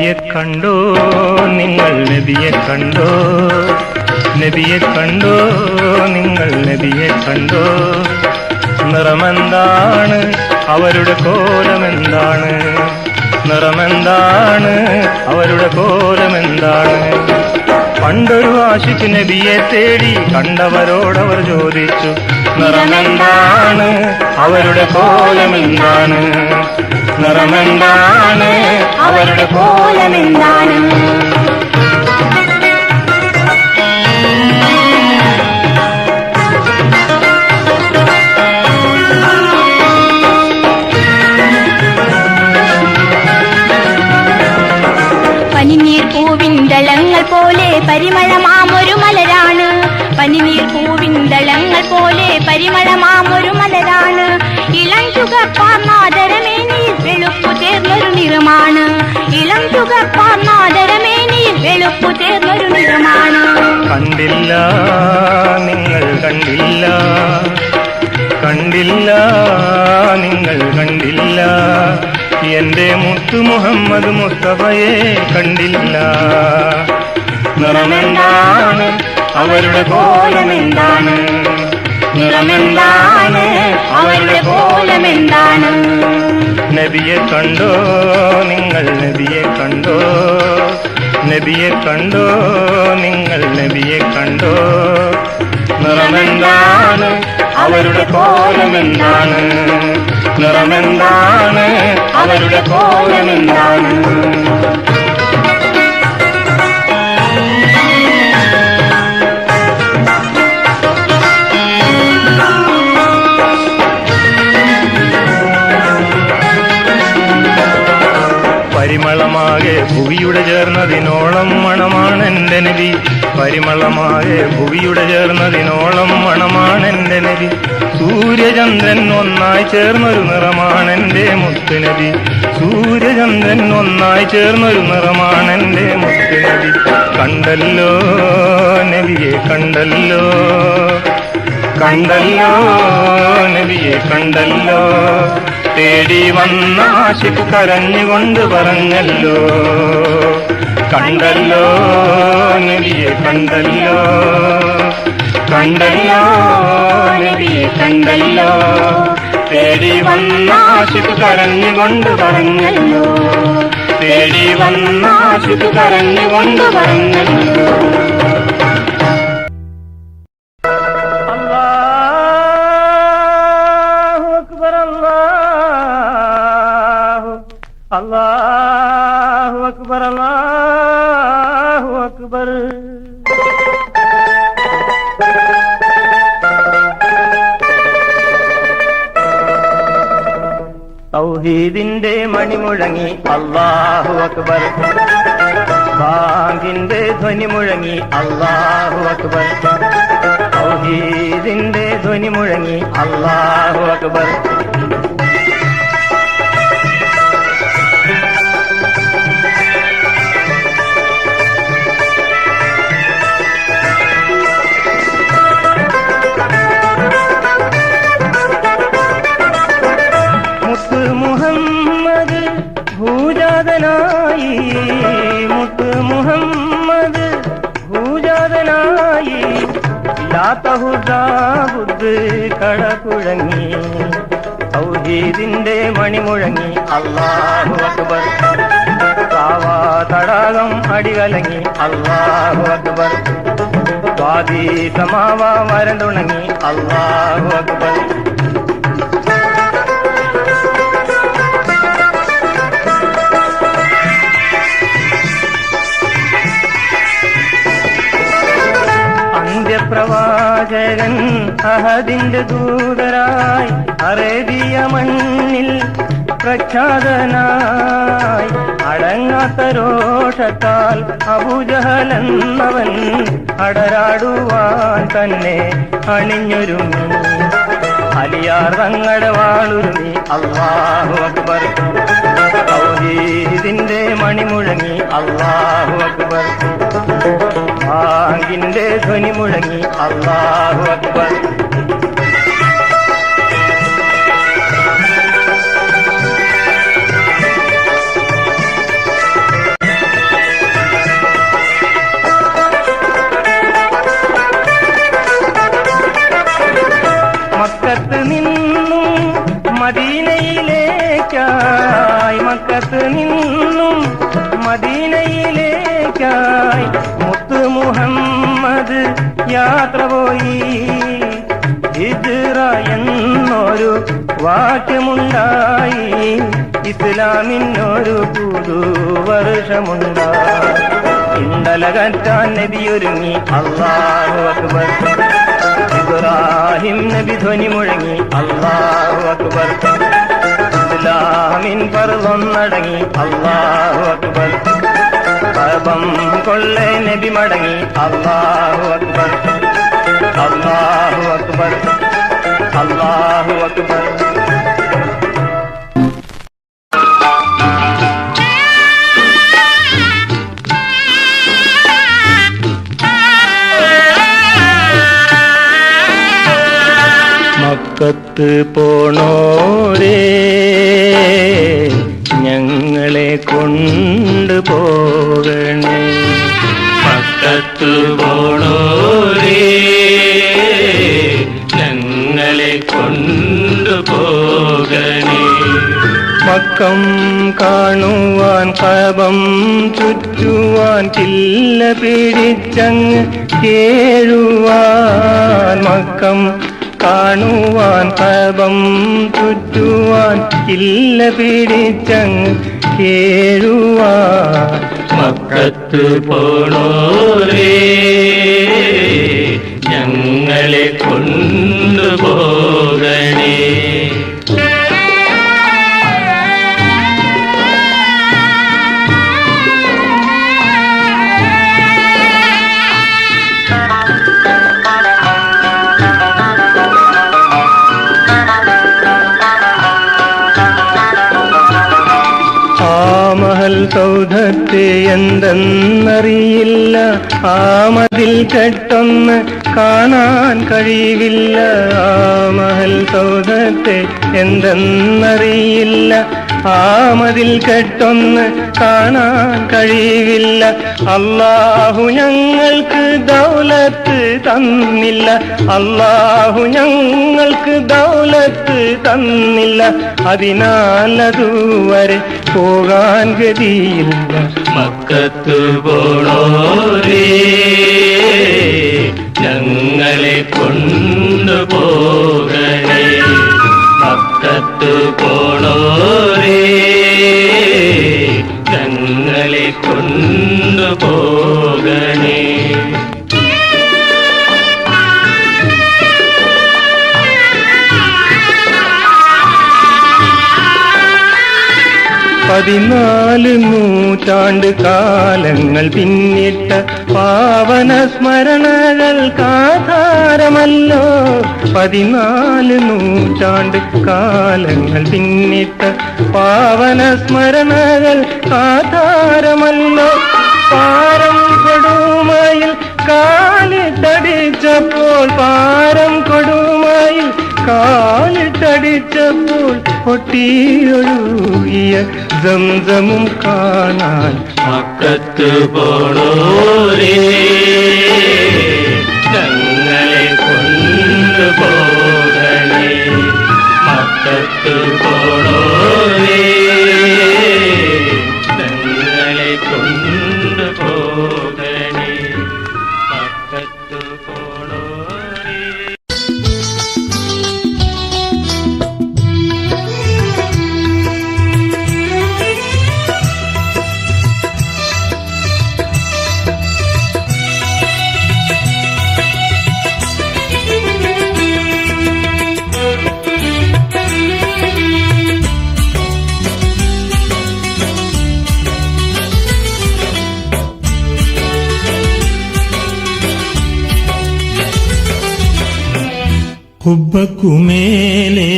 നബിയെ കണ്ടോ നിങ്ങൾ നബിയെ കണ്ടോ, നബിയെ കണ്ടോ നിങ്ങൾ നബിയെ കണ്ടോ. നിറമെന്താണ് അവരുടെ കോലമെന്താണ്, നിറമെന്താണ് അവരുടെ കോലമെന്താണ്. പണ്ടൊരു ആശിക്ക് നബിയെ തേടി കണ്ടവരോടവർ ചോദിച്ചു, നിറമെന്താണ് അവരുടെ കോലമെന്താണ്, നിറമെന്താണ് അവരുടെ കോലമെന്താണ്. പനിനീർ പൂവിന്തളങ്ങൾ പോലെ പരിമളമാമൊരു മലരാണ്, പനിനീർ പൂവിന്തളങ്ങൾ പോലെ പരിമളമാമൊരു മലരാണ്. ഇളം ചുകപ്പാർന്നാദരമേനിയിൽ വെളുപ്പു ചേർന്നൊരു നിറമാണ്, ഇളം ചുകപ്പാർന്നാദരമേനിയിൽ വെളുപ്പു ചേർന്നൊരു നിറമാണ്. കണ്ടില്ല നിങ്ങൾ കണ്ടില്ല, കണ്ടില്ല നിങ്ങൾ കണ്ടില്ല, എന്റെ മുത്തു മുഹമ്മദ് മുസ്തഫയെ കണ്ടില്ല. നിറമെന്താണ് അവരുടെ കോലമെന്താണ്, നിറമെന്താണ് അവരുടെ കോലമെന്താണ്. നബിയെ കണ്ടോ നിങ്ങൾ നബിയെ കണ്ടോ, നബിയെ കണ്ടോ നിങ്ങൾ നബിയെ കണ്ടോ. നിറമെന്താണ് അവരുടെ കോലമെന്താണ്, നിറമെന്താണ് അവരുടെ കോലമെന്താണ്. പരിമളമാകെ ഭുവിയുടെ ചേർന്നതിനോളം മണമാണെന്റെ നബി, പരിമളമാകെ ഭുവിയുടെ ചേർന്നതിനോളം മണമാണെന്റെ നബി. സൂര്യചന്ദ്രൻ ഒന്നായി ചേർന്നൊരു നിറമാണെന്റെ മുത്തുനബി, സൂര്യചന്ദ്രൻ ഒന്നായി ചേർന്നൊരു നിറമാണെന്റെ മുത്തുനബി. കണ്ടല്ലോ നബിയെ കണ്ടല്ലോ, കണ്ടല്ലോ നബിയെ കണ്ടല്ലോ. തേടി വന്ന ആശിക്ക് കരഞ്ഞുകൊണ്ട് പറഞ്ഞല്ലോ, കണ്ടല്ലോ നബിയെ കണ്ടല്ലോ, കണ്ടല്ലോ നബിയെ കണ്ടല്ലോ. തേടി വന്ന ആശിക്ക് കരഞ്ഞുകൊണ്ട് പറഞ്ഞല്ലോ, തേടി വന്ന ആശിക്ക് കരഞ്ഞുകൊണ്ട് പറഞ്ഞല്ലോ. അല്ലാഹു അക്ബർ, അല്ലാഹു അക്ബർ. തൗഹീദിന്റെ മണിമുഴങ്ങി അല്ലാഹു അക്ബർ, ബാങ്കിന്റെ ധ്വനി മുഴങ്ങി അല്ലാഹു അക്ബർ, തൗഹീദിന്റെ ധ്വനി മുഴങ്ങി അല്ലാഹു അക്ബർ. മുഹമ്മദ് ഭൂജാതനായി, മുത്ത് മുഹമ്മദ് ഭൂജാതനായി. ലാത്തഹുദാബുദ് കടകുഴങ്ങി, തൗഹീദിന്റെ മണിമുഴങ്ങി അല്ലാഹു അക്ബർ. കാവാ തടാകം അടികലങ്ങി അല്ലാഹു അക്ബർ, വാദി സമാവ വരണ്ടുണങ്ങി അല്ലാഹു അക്ബർ. പ്രവാചകൻ അഹദിന്റെ ദൂതരായി അറേബ്യ മണ്ണിൽ പ്രഖ്യാതനായി. അടങ്ങാത്ത രോഷത്താൽ അബൂജഹലെന്നവൻ അടരാടുവാൻ തന്നെ അണിഞ്ഞൊരുങ്ങി. അലിയാർ തങ്ങളുടെ വാളുരുമി അല്ലാഹു അക്ബർ, തൗഹീദിന്റെ മണിമുഴങ്ങി അല്ലാഹു അക്ബർ, ബാങ്കിന്റെ ധ്വനി മുഴങ്ങി അല്ലാഹു അക്ബർ. മക്കത്ത് നിന്നും മദീനയിലേക്കായി മുത്ത് മുഹമ്മദ് യാത്ര പോയി. ഹിജ്റ എന്നൊരു വാക്യമുണ്ടായി, ഇസ്ലാമിനൊരു പുതുവർഷമുണ്ടായി. ഇന്നലകറ്റാൻ നബിയൊരുങ്ങി അല്ലാഹു അക്ബർ. ഇബ്രാഹിം നബി ധ്വനി മുഴങ്ങി അല്ലാഹു അക്ബർ. ഇസ്ലാമിൻ ഫർളൊന്നടങ്ങി അല്ലാഹു അക്ബർ. കഅബം കൊള്ളെ നബി മടങ്ങി അല്ലാഹു അക്ബർ. അല്ലാഹു അക്ബർ, അല്ലാഹു അക്ബർ. മക്കത്ത് പോണോരേ ഞങ്ങളെ കൊണ്ടുപോകണേ. മക്കത്ത് പോണോരേ ഞങ്ങളെ കൊണ്ടുപോകണേ. മക്കം കാണുവാൻ കഅബം ചുറ്റുവാൻ കില്ല പിടിച്ചങ്ങ് കേഴുവാൻ. മക്കം കാണുവാൻ കഅബം ചുറ്റുവാൻ കില്ല പിടിച്ചങ്ങ് കേഴുവാൻ. മക്കത്ത് പോണോരേ ഞങ്ങളെ കൊണ്ടുപോകണേ. മഹൽ സൗധത്തെ എന്തെന്നറിയില്ല, ആ മതിൽ കെട്ടൊന്ന് കാണാൻ കഴിവില്ല. ആ മഹൽ സൗധത്തെ എന്തെന്നറിയില്ല, ആ മതിൽ കെട്ടൊന്ന് കാണാൻ കഴിവില്ല. അല്ലാഹു ഞങ്ങൾക്ക് ദൗലത്ത് തന്നില്ല, അല്ലാഹു ഞങ്ങൾക്ക് ദൗലത്ത് തന്നില്ല. അതിനാൽ അതുവരെ പോകാൻ ഗതിയില്ല. മക്കത്ത് പോണോരേ ഞങ്ങളെ കൊണ്ടുപോകണേ. മക്കത്ത് പോണോരേ ഞങ്ങളെ കൊണ്ടുപോകണേ. 14 നൂറ്റാണ്ട് കാലങ്ങൾ പിന്നിട്ട പാവന സ്മരണകൾക്കാധാരമല്ലോ. 14 നൂറ്റാണ്ട് കാലങ്ങൾ പിന്നിട്ട പാവന സ്മരണകൾക്കാധാരമല്ലോ. പാരം കൊടുമയിൽ കാലിട്ടടിച്ചപ്പോൾ, പാരം കൊടുമയിൽ കാലിട്ടടിച്ചപ്പോൾ പൊട്ടിയൊഴുകിയ സംസമും കാണാൻ മക്കത്ത് പോണോരേ ഞങ്ങളെ കൊണ്ടുപോകണേ. മക്കത്ത് പോണോരേ ഞങ്ങളെ കൊണ്ടുപോകണേ. മക്കത്ത് പോണോരേ. ഹുബ്ബക്കുമേലെ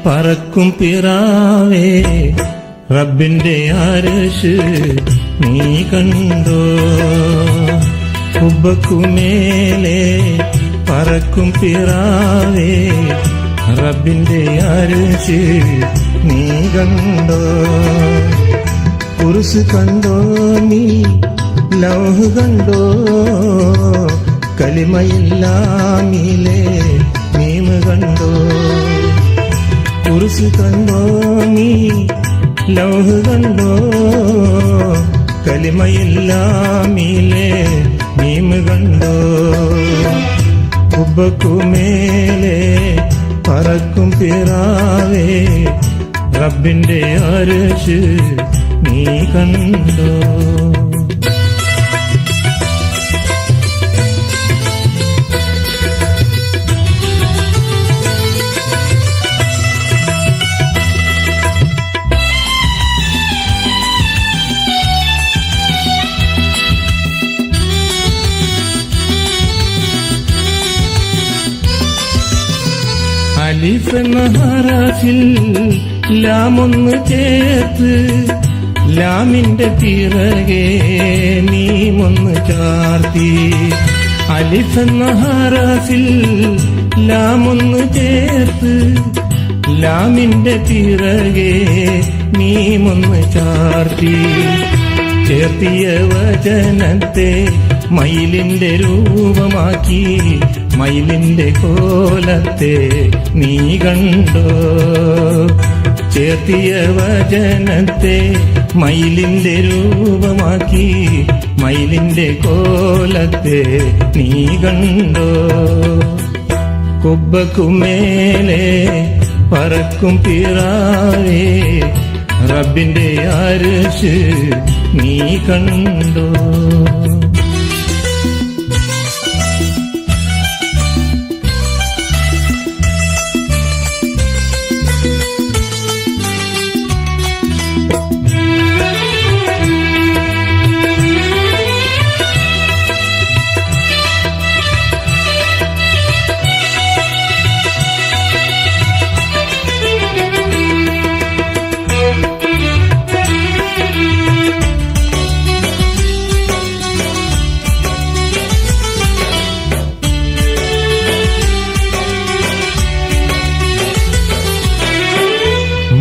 പറക്കും പിറാവേ, റബ്ബിന്റെ അർശ് നീ കണ്ടോ. ഹുബ്ബക്കുമേലെ പറക്കും പിറാവേ, റബ്ബിന്റെ അർശ് നീ കണ്ടോ. കുർസ് കണ്ടോ നീ, ലൗഹ് കണ്ടോ, കലിമയില്ലാമിലേ നീമ കണ്ടോ. കുർസ് കണ്ടോ നീ, ലൗഹ് കണ്ടോ കലിമയില്ലാമീലെ മീമ് കണ്ടോ കുബ്ബക്കുമേലെ പറക്കും പിറാവേ റബ്ബിന്റെ അർശ് നീ കണ്ടോ അലിഫ് എന്ന ഹറഫിൽ ലാമൊന്ന് ചേർത്ത് ലാമിന്റെ പിറകെ മീമൊന്ന് ചാർത്തി അലിഫ് എന്ന ഹറഫിൽ ലാമൊന്ന് ചേർത്ത് ലാമിന്റെ പിറകെ മീമൊന്ന് ചാർത്തി ചേർത്തിയ വചനത്തെ മയിലിന്റെ രൂപമാക്കി മയിലിന്റെ കോലത്തെ നീ കണ്ടോ ചേർത്തിയ വചനത്തെ മയിലിന്റെ രൂപമാക്കി മയിലിന്റെ കോലത്തെ നീ കണ്ടോ കുബ്ബക്കുമേലെ പറക്കും പിറാവേ റബ്ബിന്റെ അർശ് നീ കണ്ടോ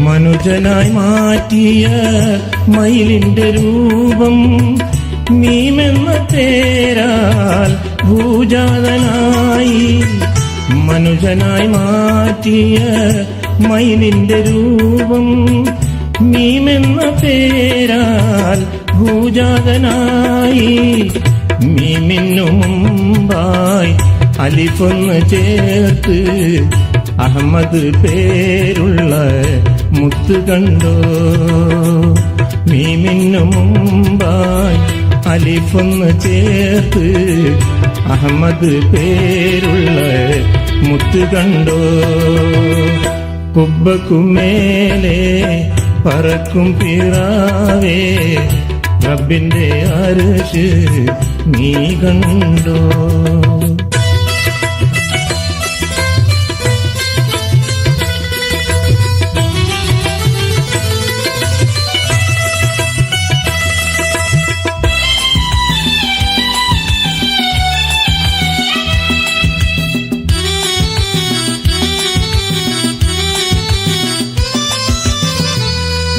മനുജനായി മാറ്റിയ മയിലിന്റെ രൂപം മീമെന്ന പേരാൽ ഭൂജാതനായി മനുജനായി മാറ്റിയ മയിലിന്റെ രൂപം മീമെന്ന പേരാൽ ഭൂജാതനായി മീമിനു മുമ്പായി അലിഫൊന്ന് ചേർത്ത് അഹമ്മദ് പേരുള്ള മുത്ത് കണ്ടോ മീമിനു മുമ്പായി അലിഫൊന്ന് ചേർത്ത് അഹമ്മദ് പേരുള്ള മുത്ത് കണ്ടോ കുബ്ബക്കുമേലെ പറക്കും പിറാവേ റബ്ബിന്റെ അർശ് നീ കണ്ടോ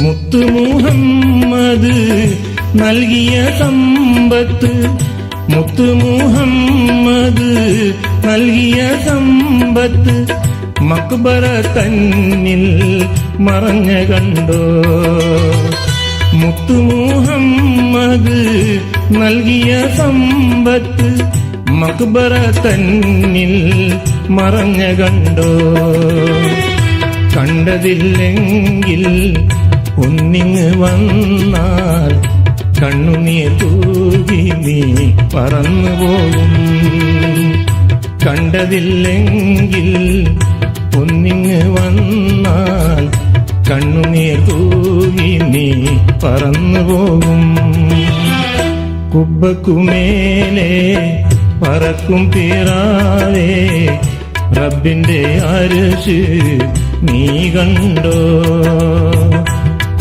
മുത്തു മുഹമ്മദ് നൽകിയ സമ്പത്ത് മുത്തു മുഹമ്മദ് നൽകിയ സമ്പത്ത് മക്ബറ തന്നിൽ മറഞ്ഞ കണ്ടോ മുത്തു മുഹമ്മദ് നൽകിയ സമ്പത്ത് മക്ബറ തന്നിൽ മറഞ്ഞ കണ്ടോ കണ്ടതില്ലെങ്കിൽ ഒന്നിങ്ങ് വന്നാൽ കണ്ണുനീർ തൂകി നീ പറന്നു പോകും കണ്ടതില്ലെങ്കിൽ ഒന്നിങ്ങ് വന്നാൽ കണ്ണുനീർ തൂകി നീ പറന്നു പോകും കുബ്ബക്കുമേലെ പറക്കും പിറാവേ റബ്ബിന്റെ അർശ് നീ കണ്ടോ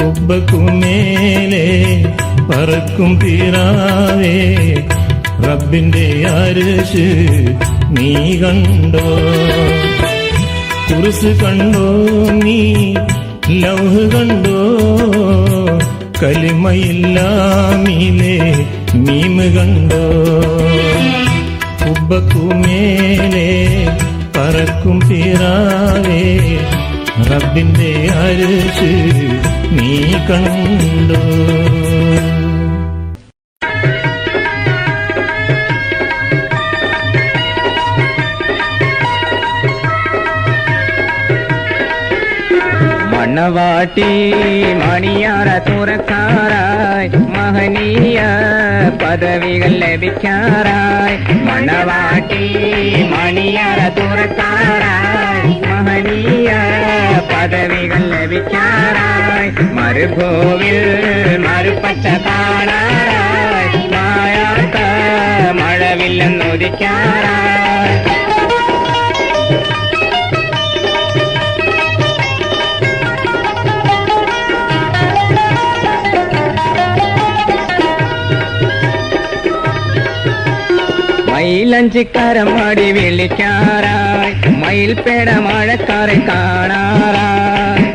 കുബ്ബക്കുമേലെ പറക്കും പിറാവേ റബ്ബിന്റെ അർശ് നീ കണ്ടോ കുർസ് കണ്ടോ നീ ലൗഹ് കണ്ടോ കലിമയില്ലാമീലെ മീമ് കണ്ടോ കുബ്ബക്കുമേലെ പറക്കും പിറാവേ റബ്ബിന്റെ അരിശ് നീ കണ്ടോ? മണവാട്ടി മണിയാറ തുറക്കാറായി മഹനീയ പദവികൾ ലഭിക്കാറായി. മണവാട്ടി മണിയാറ തുറക്കാറായി മഹനീയ പദവികൾ ലഭിക്കാറായി. മരുഭൂവിൽ മറുപച്ച കാണാറായി മായാത്ത മഴവില്ലെന്നുദിക്കാറായി. മയിലഞ്ചിക്കാരം മടി വിളിക്കാറായി മയിൽപ്പേട മഴക്കാരെ കാണാറായി.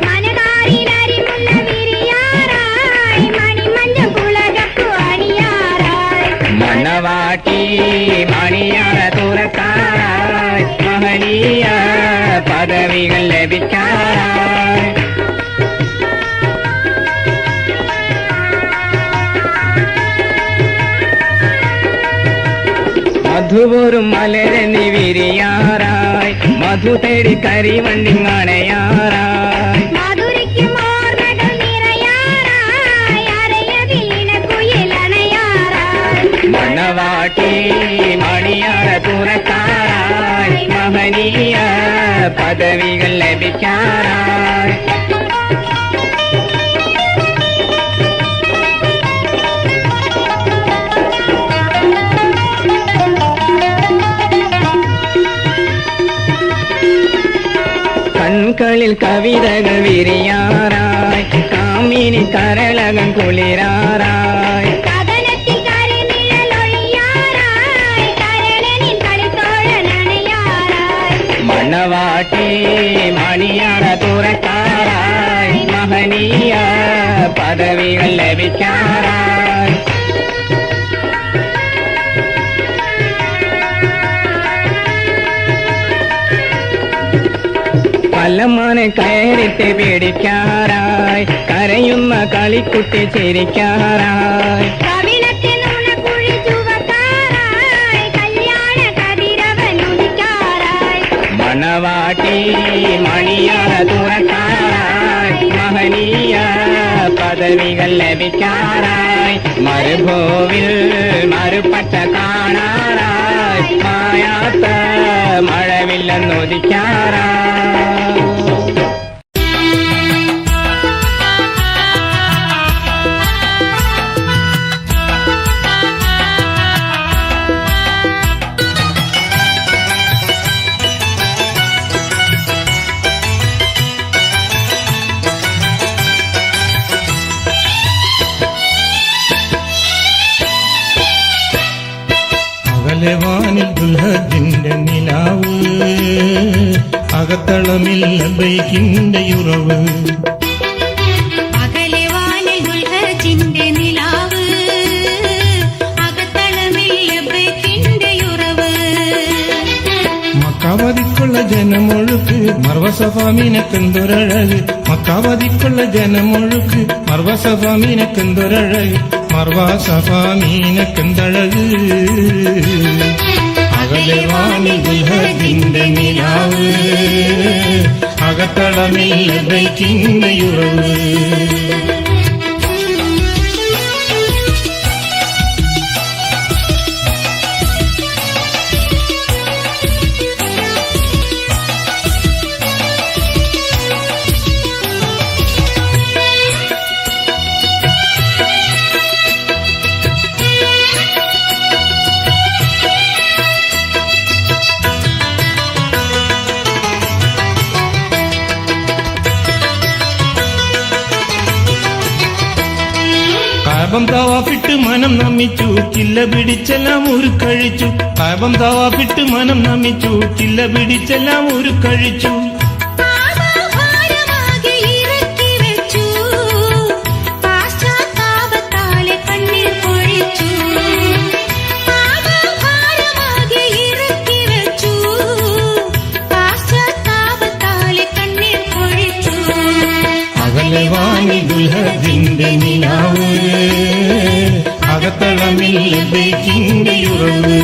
മണവാട്ടി മണിയാറ തുറക്കാറായി മഹനീയ പദവികൾ ലഭിക്കാറായി. മധുപോരും മലരന്നി വിരിയാറായി മധു തേടി കരിവണ്ടി അണയാറായി. മണവാട്ടി മണിയാറ തുറക്കാറായി മഹനീയ പദവികൾ ലഭിക്കാറായി. കൺകളിൽ കവിതകൾ വിരിയാറായി കാമിനി കരളകം കുളിരാറായി. മണവാട്ടി മണിയാറ തുറക്കാറായി മഹനീയ പദവികൾ ലഭിക്കാറായി. കല്ലമ്മാനെ കയറിട്ട് പിടിക്കാറായി കരയുന്ന കളിക്കുട്ടി ചിരിക്കാറായി. മണവാട്ടി മണിയാറ തുറക്കാറായി മഹനീയ പദവികൾ ലഭിക്കാറായി. മരുഭൂവിൽ മറുപച്ച കാണാറായി മായാത്ത മഴവില്ലെന്നുദിക്കാറായി. അകലവാനിൽ ദുൽഹജിന്റെ നിലാവ് അകത്തളമിൽ ലബൈക്കിന്റെ ഉറവ്. അകലവാനിൽ ദുൽഹജിന്റെ നിലാവ് അകത്തളമിൽ ലബൈക്കിന്റെ ഉറവ്. മക്കാവതിക്കുള്ള ജനമൊഴുക്ക് മർവസഫാമീനക്കെന്തൊരഴക്. മക്കാവതിക്കുള്ള ജനമൊഴുക്ക് മർവസഫാമീനക്കെന്തൊരഴക്. മർവസഫാമീനക്കെന്തഴക്. അകലവാനിൽ ദുൽഹജിന്റെ നിലാവ് അകത്തളമിൽ ലബൈക്കിന്റെ ഉറവ്. കാബം തവാഫിട്ട് മനം നമിച്ചു കില്ല പിടിച്ചെല്ലാം ഒരു കഴിച്ചു. കാബം തവാഫിട്ട് മനം നമിച്ചു കില്ല പിടിച്ചെല്ലാം ഒരു കഴിച്ചു. അകത്തളമില്ലതിന്റെ നിലാവ് അകത്തളമില്ലതിന്റെ ഉറവ്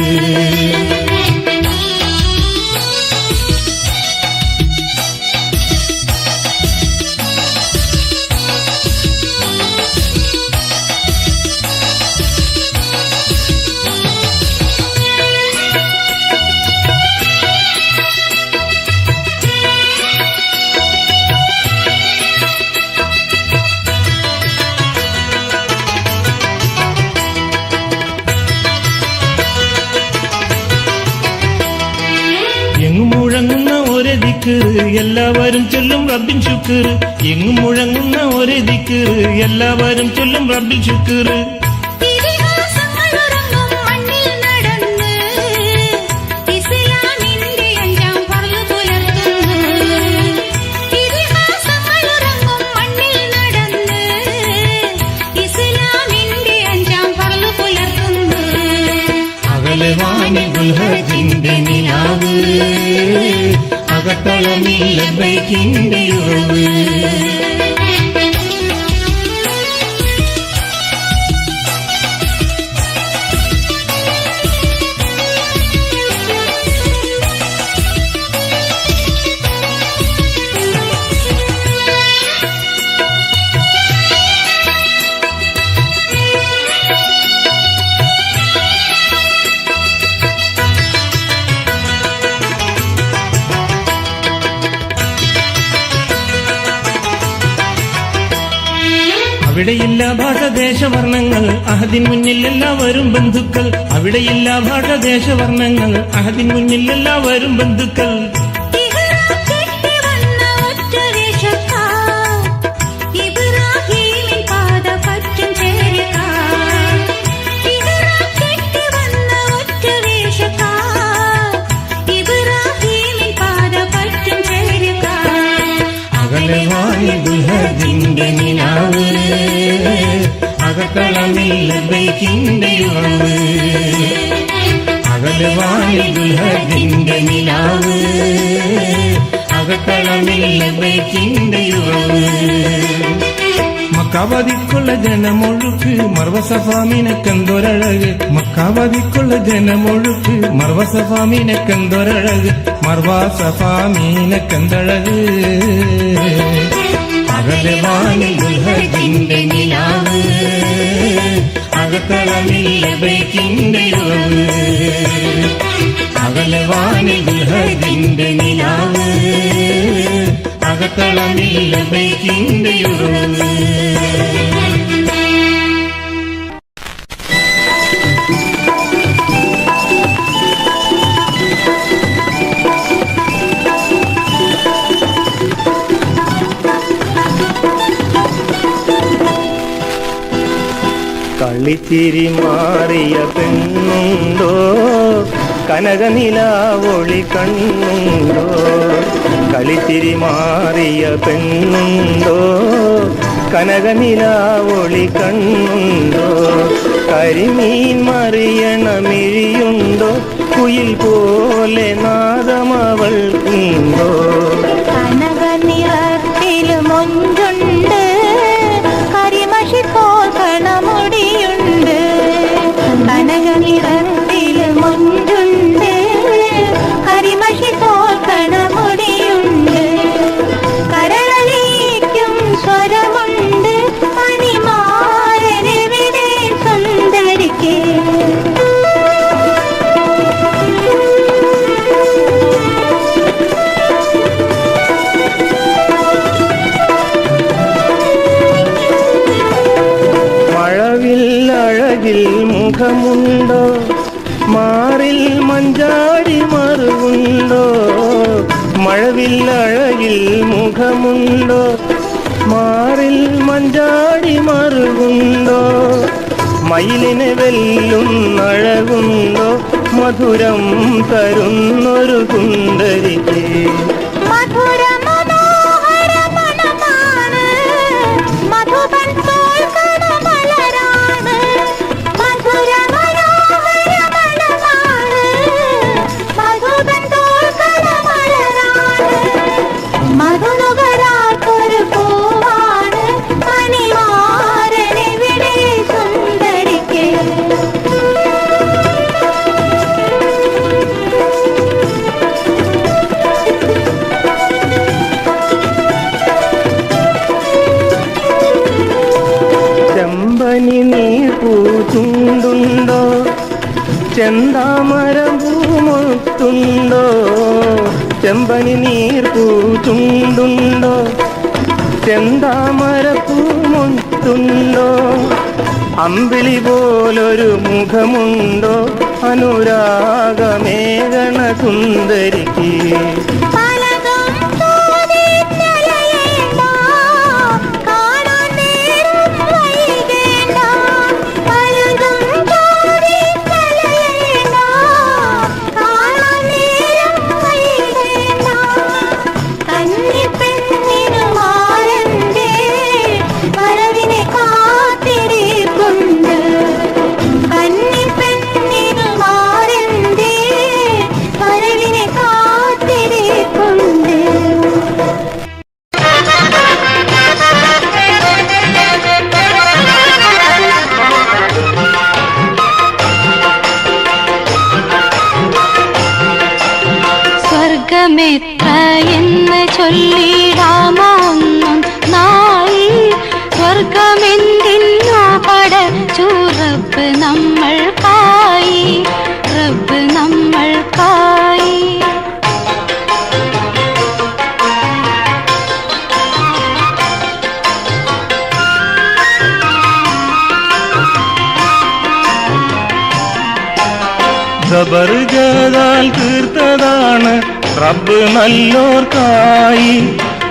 എങ്ങും മുഴങ്ങുന്ന ഒരേ ദിക്കറ് എല്ലാവരും ചൊല്ലും റബ്ബിൻ ശുക്ർ എങ്ങും മുഴങ്ങുന്ന ഒരേ ദിക്കറ് എല്ലാവരും ചൊല്ലും റബ്ബിൻ ശുക്ർ ഇതിഹാസങ്ങളുറങ്ങും മണ്ണിൽ നടന്ന് ഇസ്ലാമിന്റെ അഞ്ചാം ഫർള് പുലർത്തുന്നു. ഇതിഹാസങ്ങളുറങ്ങും മണ്ണിൽ നടന്ന് ഇസ്ലാമിന്റെ അഞ്ചാം ഫർള് പുലർത്തുന്നു. അകലെ വാനിൽ ദുൽഹജിന്റെ നിലാവ് അകത്തളമില്ലതിന്റെ ഉറവ് അവിടെയില്ല ഭാഷദേശവർണ്ണങ്ങൾ അഹദിൻ മുന്നിൽ എല്ലാവരും ബന്ധുക്കൾ അവിടെയില്ല ഭാഷദേശവർണ്ണങ്ങൾ അഹദിൻ മുന്നിൽ എല്ലാവരും ബന്ധുക്കൾ ഇഹ്റാം കെട്ടി വന്ന ഒറ്റ വേഷക്കാർ ഇബ്രാഹീമിൻ പാദ പറ്റും ചേരക്കാർ. ഇഹ്റാം കെട്ടി വന്ന ഒറ്റ വേഷക്കാർ ഇബ്രാഹീമിൻ പാദ പറ്റും ചേരക്കാർ. അകലെ വാനിൽ ദുൽഹജിന്റെ നിലാവ് അകത്തളമില്ലതിന്റെ ഉറവ് അകലെ വാനിൽ ദുൽഹജിന്റെ നിലാവ് അകത്തളമില്ലതിന്റെ ഉറവ് മക്കാവതിക്കുള്ള ജനമൊഴുക്ക് മർവസഫാമിനക്കെന്തൊരഴക് മക്കാവതിക്കുള്ള ജനമൊഴുക്ക് മർവസഫാമിനക്കെന്തൊരഴക് മർവസഫാമിനക്കെന്തഴക് അകലെ വാനിൽ ദുൽഹജിന്റെ നിലാവ് അകത്തളമില്ലതിന്റെ ഉറവ് അകലെ വാനിൽ ദുൽഹജിന്റെ നിലാവ് അകത്തളമില്ലതിന്റെ ഉറവ് കളിച്ചിരി മാറിയ പെണ്ണുണ്ടോ കനകനിലാവൊളി കണ്ണുണ്ടോ കളിച്ചിരി മാറിയ പെണ്ണുണ്ടോ കനകനിലാവൊളി കണ്ണുണ്ടോ കരിമീൻ മറിയണമിഴിയുണ്ടോ കുയിൽ പോലെ നാദമവൾക്കുണ്ടോ കനകനിറത്തിൽ മൊഞ്ചുണ്ട് കരിമഷി പോകണമുടിയുണ്ട് കനകനിറത്തിൽ മൊഞ്ചുണ്ട് കരിമഷി പോകണമുടിയുണ്ട് കരളിലേക്കും സ്വരമുണ്ട് മണിമാരനെവിടെ സുന്ദരിക്കേ അഴകിൽ മുഖമുണ്ടോ മാറിൽ മഞ്ചാടി മറുകുണ്ടോ മഴവില്ലഴകിൽ മുഖമുണ്ടോ മാറിൽ മഞ്ചാടി മറുകുണ്ടോ മയിലിനെ വെല്ലും അഴകുണ്ടോ മധുരം തരുന്നൊരു കുണ്ടരിക്ക് മധുനുകരാത്തൊരു പൂവാണ് മണിമാര ചെന്താമരം പൂമുത്തുണ്ടോ ചെമ്പനി നീർപ്പൂ ചുണ്ടുണ്ടോ ചെന്താമര പൂമുത്തുണ്ടോ അമ്പിളി പോലൊരു മുഖമുണ്ടോ അനുരാഗമേഘണ സുന്ദരിക്ക് പലതും തോന്നിച്ചലയേണ്ട കാണാൻ നേരം വൈകേണ്ട പലതും തോന്നിച്ചലയേണ്ട കാണാൻ നേരം വൈകേണ്ട കന്നിപ്പെണ്ണിനു മാറന്റെ വരവിനെ കാത്തിരിപ്പുണ്ട് കന്നിപ്പെണ്ണിനു മാറന്റെ വരവിനെ കാത്തിരിപ്പുണ്ട് സ്വർഗമെത്ര എന്ന് ചൊല്ലിടാമോ ഒന്നും നായി സ്വർഗമെന്തിനു പടച്ചു റബ്ബ് നമ്മൾക്കായി റബ്ബ് നമ്മൾക്കായി ജബർജതാൽ തീർത്തതാണ് റബ്ബ് നല്ലോർക്കായി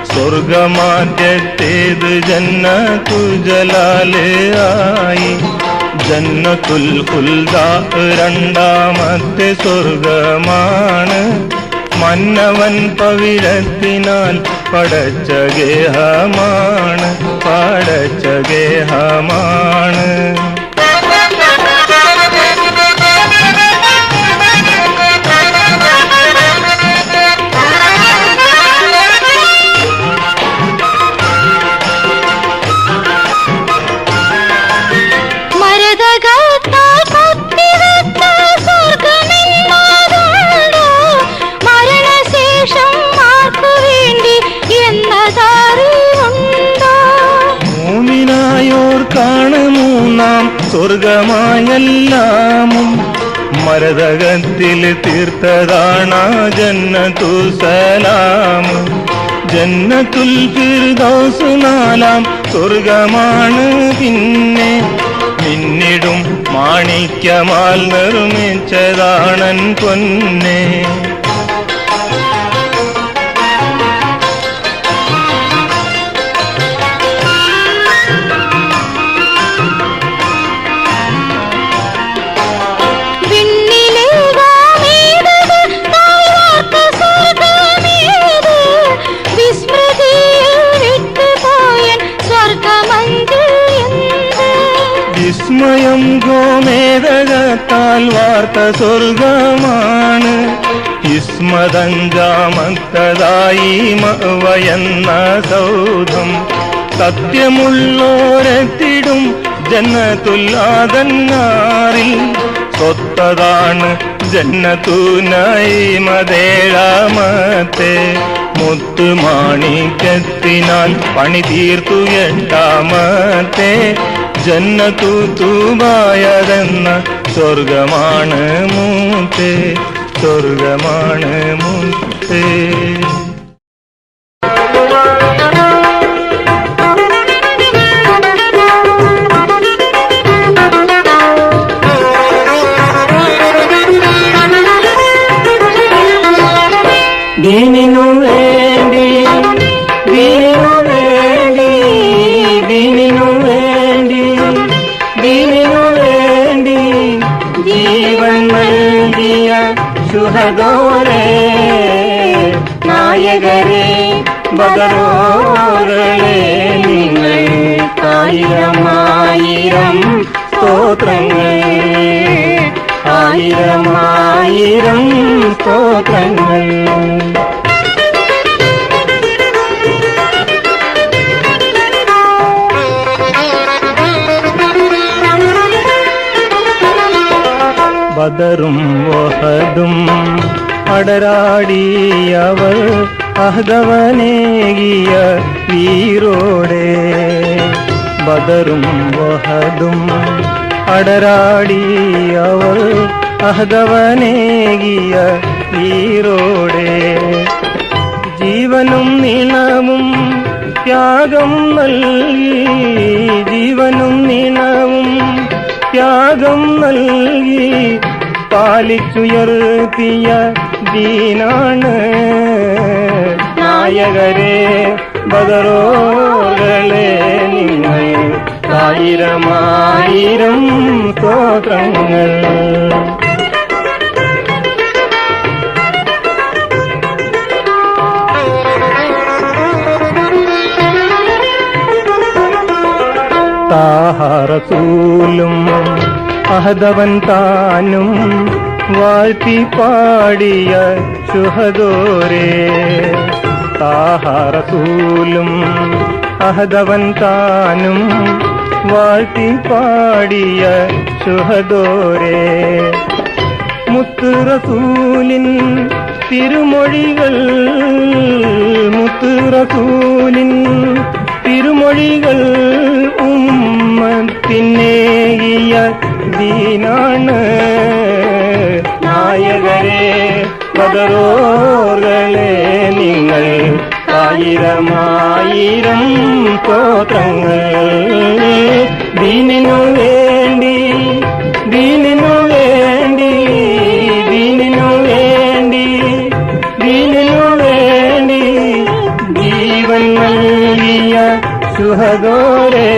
സ്വർഗമാറ്റത്തേത് ജന്നത്തു ജലാല് ആയി ജന്നത്തുൽ ഖുൽദ രണ്ടാമത്തെ സ്വർഗമാണ് മന്നവൻ പവിഴത്തിനാൽ പടച്ച ഗേഹമാണ് പടച്ച ഗേഹമാണ് സ്വർഗമായെല്ലാമും മരതകത്തിൽ തീർത്തതാണ് ജന്നത്തു സലാം ജന്നത്തുൽ ഫിർദൗസ് നാലാം സ്വർഗമാണ് പിന്നെ പിന്നിടും മാണിക്യമാൽ നിർമ്മിച്ചതാണൻ പൊന്നെ വിസ്മയം ഗോമേതകത്താൽ വാർത്ത സ്വർഗമാണ് ഇസ്മതഞ്ചാമത്തതായി മവയെന്ന സൗധം സത്യമുള്ളോരെത്തിടും ജന്നത്തുല്ലാതന്നാറിൽ സ്വത്തതാണ് ജന്നത്തുനായി മതേഴാമത്തെ മുത്തുമാണിക്യത്തിനാൽ പണി തീർത്തു എട്ടാമത്തെ ജന്നത്തു തൂബായതെന്ന സ്വർഗമാണ് മൂത്തേ സ്വർഗമാണ് മൂത്തേ ദീനിനു വേണ്ടി ദീനിനു വേണ്ടി ദീനിനു വേണ്ടി ദീനിനു വേണ്ടി ജീവൻ നൽകിയ ശുഹദോരേ നായകരെ ബദറോകളെ നിങ്ങൾക്കായിരമായിരം സ്തോത്രങ്ങൾ ആയിരമായിരം സ്തോത്രങ്ങൾ ബദറും വഹദും അടരാടിയവർ അഹദവനേകിയ വീരോടെ ബദറും വഹദും അടരാടിയവർ അഹദവനേകിയ ഈരോടെ ജീവനും നീളവും ത്യാഗം നൽകി, ജീവനും നീളവും ത്യാഗം നൽകി പാലിച്ചുയർത്തിയ ദീനാണ് നായകരെ ബദറോകളെ നിങ്ങൾ ആയിരമായിരം സ്തോത്രങ്ങൾ. താഹറസൂലും അഹദവൻ താനും വാഴ്ത്തി പാടിയ ശുഹദോരേ. താഹറസൂലും അഹദവൻ താനും വാഴ്ത്തി പാടിയ ശുഹദോരേ. മുത്ത് റസൂലിൻ തിരുമൊഴികൾ, മുത്ത് റസൂലിൻ തിരുമൊഴികൾ ഉമ്മത്തിനേകിയ ദീനാണ് നായകരെ ബദറോകളെ നിങ്ങൾ ആയിരമായിരം സ്തോത്രങ്ങൾ. ദീനിനു വേണ്ടി, ദീനിനു വേണ്ടി, ദീനിനു വേണ്ടി, ദീനിനു വേണ്ടി ജീവൻ നൽകിയ ശുഹദോരേ.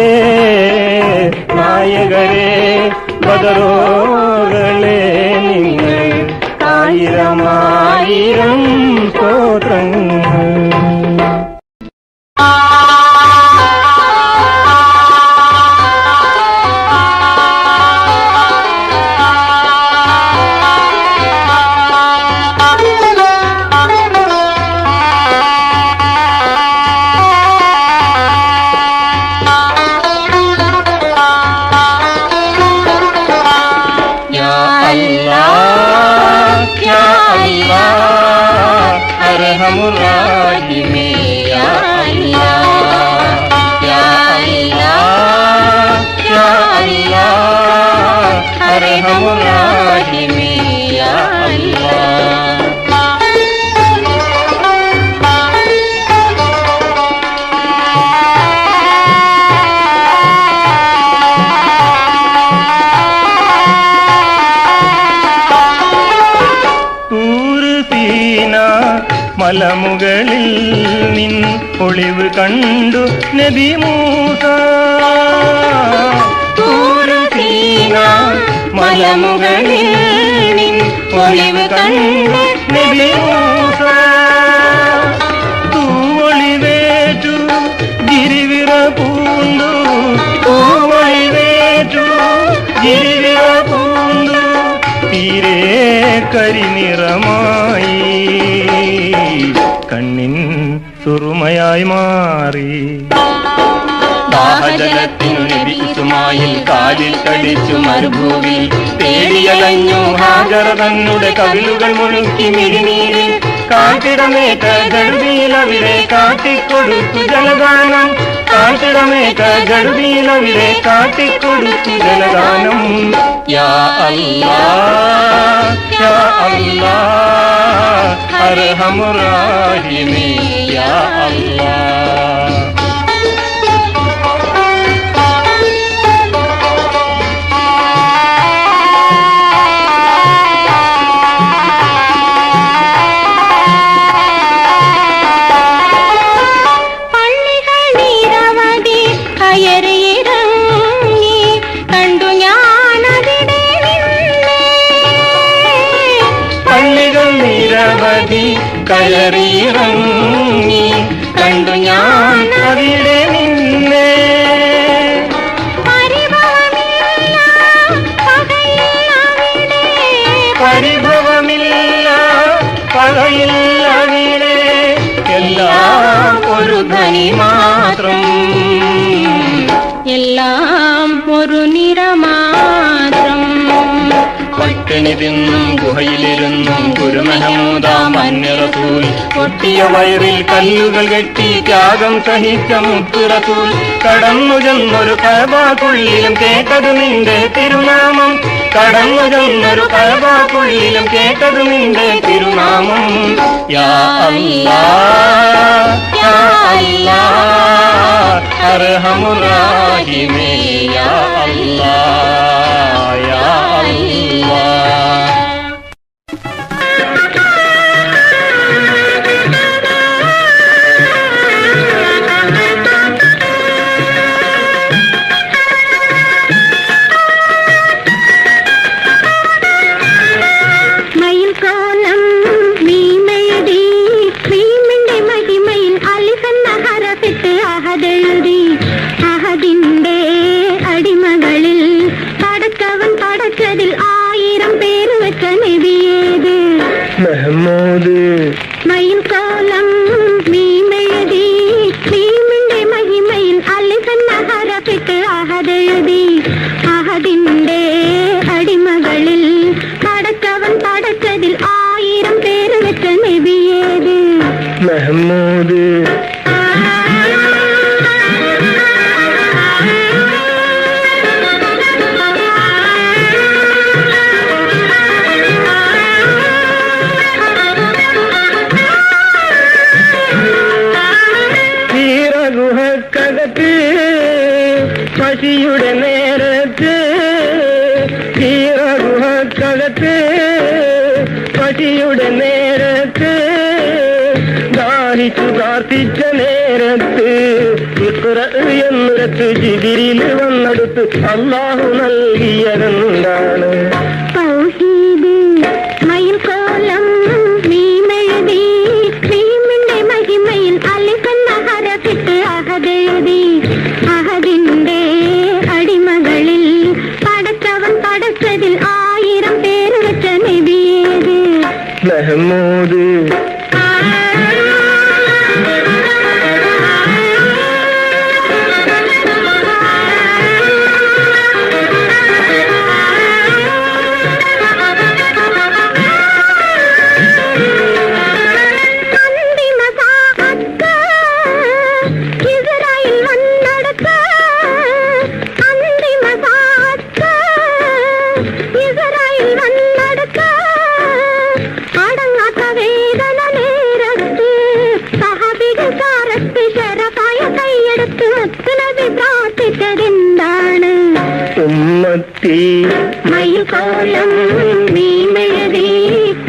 നായകരെ ബദറോകളെ നിങ്ങൾ ആയിരമായിരം സ്തോത്രങ്ങൾ. മലമുകളിൽ നിൻ ഒളിവ് കണ്ടു നബി മൂസ. തൂര് സീന മലമുകളിൽ നിൻ ഒളിവ് കണ്ടു നബി മൂസ. തൂവൊളിവേറ്റു ഗിരിവിറ പൂണ്ടു, തൂവൊളിവേറ്റു ഗിരിവിറ പൂണ്ടു തീരെ കരിനിറമായി കണ്ണിൻ സുറുമയായി മാറി. ദാഹജലത്തിനു നബി ഇസ്മായിൽ കാലിൽ തളിച്ചു മരുഭൂമിൽ തേടിയലഞ്ഞു ഹാജറ തന്നുടെ കവിളുകൾ മുഴുക്കി മിഴിനീരിൽ. കാട്ടിടമേറ്റ ഗർഭീലവിടെ കാട്ടിക്കൊടുത്തു ജലഗാനം, കാട്ടിടമേറ്റ ഗർഭീലവിടെ കാട്ടിക്കൊടുത്തു ജലഗാനം. യാ അല്ലാഹ് യാ അല്ലാഹ് അർഹമുർ റഹീമീൻ യാ അല്ലാഹ്. കയറിയിറങ്ങി കണ്ടു ഞാൻ അവിടെ നിന്നെ. പരിഭവമില്ല പകയില്ല അവിടെ, എല്ലാം ഒരു ധ്വനി മാത്രം, എല്ലാം ഒരു നിറ മാത്രം. കെണി തിന്നും ഗുഹയിലിരുന്നും ഗുരുമഹമൂദാം അന്യറസൂൽ പൊട്ടിയ വയറിൽ കല്ലുകൾ കെട്ടി ത്യാഗം സഹിച്ച മുത്തുറസൂൽ കടന്നു ചെന്നൊരു കഅബക്കുള്ളിലും കേട്ടത് നിന്റെ തിരുനാമം കടന്നു ചെന്നൊരു കഅബക്കുള്ളിലും കേട്ടത് നിന്റെ തിരുനാമം യാ അല്ലാഹ് യാ അല്ലാഹ് അർഹമുർ റഹീമേ യാ അല്ലാഹ് യാ അല്ലാഹ് മയിൽ കോലം നീ മെഴുതി ഭീമന്റെ മഹിമയിൽ അലിഫെന്ന ഹറഫിട്ട് അഹദെഴുതി അഹദിന്റെ അടിമകളിൽ പടച്ചവൻ പടച്ചതിൽ 1000 പേര് വെച്ച നബിയേത് മുഹമ്മദ് മയിൽ കോലം നീ മെഴുതി ഭീമന്റെ മഹിമയിൽ അലിഫെന്ന ഹറഫിട്ട് അഹദെഴുതി അഹദിന്റെ അടിമകളിൽ പടച്ചവൻ പടച്ചതിൽ 1000 പേര് വെച്ച നബിയേത് മുഹമ്മദ് ഗുഹക്കകത്ത് പശിയുടെ നേരത്ത് ഗുഹക്കകത്ത് പശിയുടെ നേരത്ത് ദാഹിച്ചു പ്രാർത്ഥിച്ച നേരത്ത് ഇഖ്റ എന്നിടത്ത് ജിബിരിൽ വന്നെടുത്ത് അല്ലാഹു നൽകിയതെന്താണ് തൗഹീദ് മയിൽ കോലം നീ മെഴുതി ഭീമന്റെ മഹിമയിൽ അലിഫെന്ന ഹറഫിട്ട് അഹദെഴുതി അഹദിന്റെ അടിമകളിൽ പടച്ചവൻ പടച്ചതിൽ 1000 പേര് വെച്ച നബിയേത് മുഹമ്മദ് പ്രാർത്ഥിച്ചതെന്താണ് ഉമ്മത്തി മയിൽ കോലം നീ മെഴുതി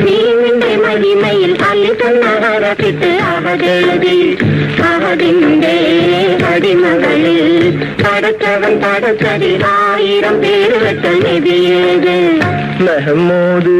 ഭീമന്റെ മഹിമയിൽ അലിഫെന്ന ഹറഫിട്ട് അഹദെഴുതി അഹദിന്റെ അടിമകളിൽ പടച്ചവൻ പടച്ചതിൽ 1000 പേര് വെച്ച നബിയേത് മുഹമ്മദ്